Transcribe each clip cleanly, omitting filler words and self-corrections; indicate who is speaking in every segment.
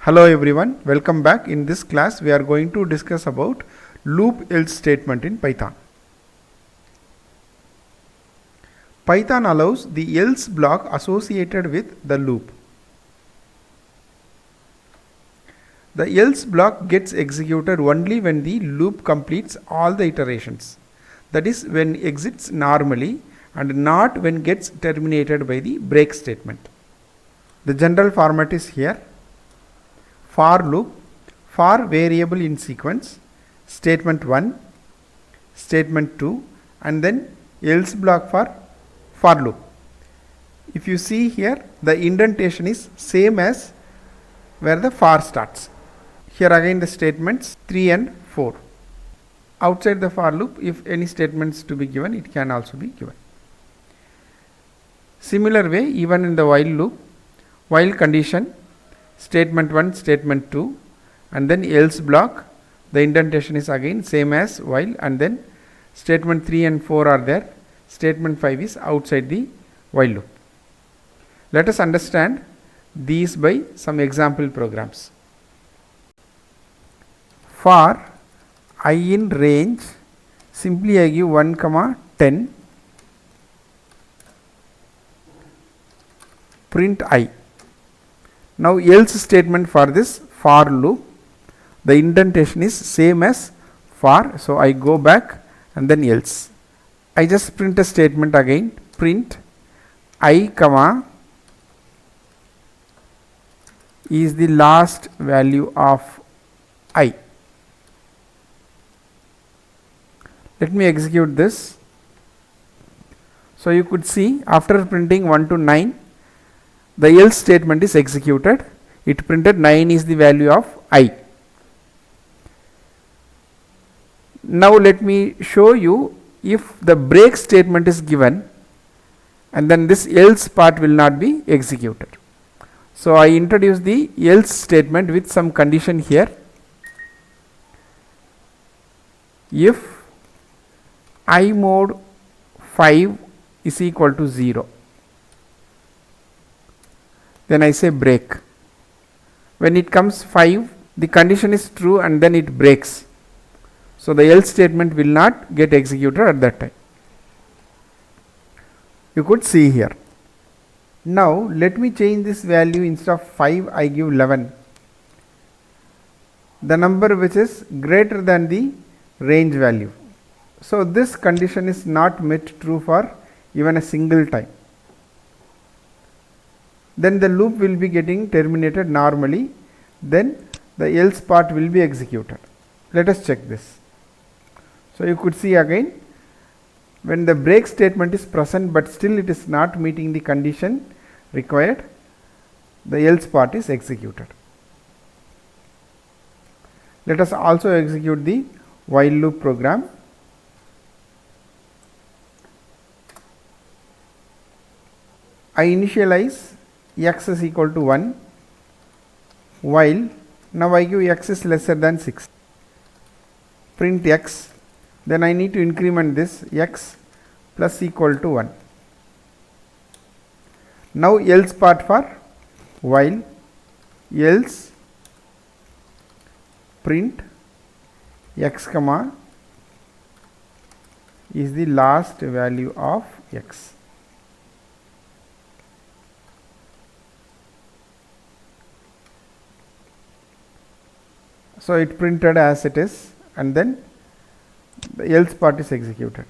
Speaker 1: Hello everyone, welcome back. In this class we are going to discuss about loop else statement in Python. Python allows the else block associated with the loop. The else block gets executed only when the loop completes all the iterations. That is, when exits normally and not when gets terminated by the break statement. The general format is here. For loop, for variable in sequence, statement 1, statement 2, and then else block for loop. If you see here, the indentation is same as where the for starts. Here again the statements 3 and 4. Outside the for loop, if any statements to be given, it can also be given. Similar way, even in the while loop, while condition, statement 1, statement 2, and then else block, the indentation is again same as while, and then statement 3 and 4 are there, statement 5 is outside the while loop. Let us understand these by some example programs. For I in range, simply I give 1, 10, print I. Now else statement for this for loop, the indentation is same as for, so I go back and then else. I just print a statement again, print I comma is the last value of I. Let me execute this. So you could see after printing 1 to 9, the else statement is executed. It printed 9 is the value of I. Now let me show you if the break statement is given and then this else part will not be executed. So I introduce the else statement with some condition here. If I mod 5 is equal to 0, then I say break. When it comes 5, the condition is true and then it breaks. So the else statement will not get executed at that time. You could see here. Now let me change this value. Instead of 5, I give 11. The number which is greater than the range value. So this condition is not met true for even a single time. Then the loop will be getting terminated normally, then the else part will be executed. Let us check this. So you could see again, when the break statement is present but still it is not meeting the condition required, the else part is executed. Let us also execute the while loop program. I initialize x is equal to 1 while now I give x is lesser than 6. Print x, then I need to increment this x plus equal to 1. Now else part for while, else print x comma is the last value of x. So it printed as it is and then the else part is executed.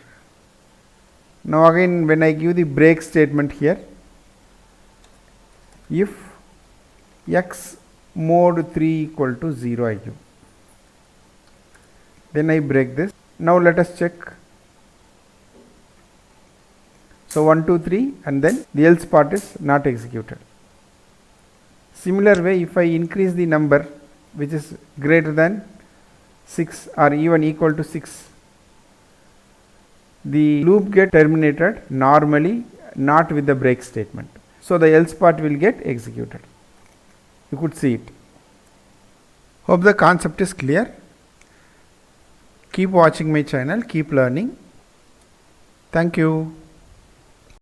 Speaker 1: Now again when I give the break statement here, if x mod 3 equal to 0 I give, then I break this. Now let us check. So 1, 2, 3 and then the else part is not executed. Similar way, if I increase the number which is greater than 6 or even equal to 6, the loop get terminated normally, not with the break statement. So the else part will get executed. You could see it. Hope the concept is clear. Keep watching my channel, keep learning. Thank you.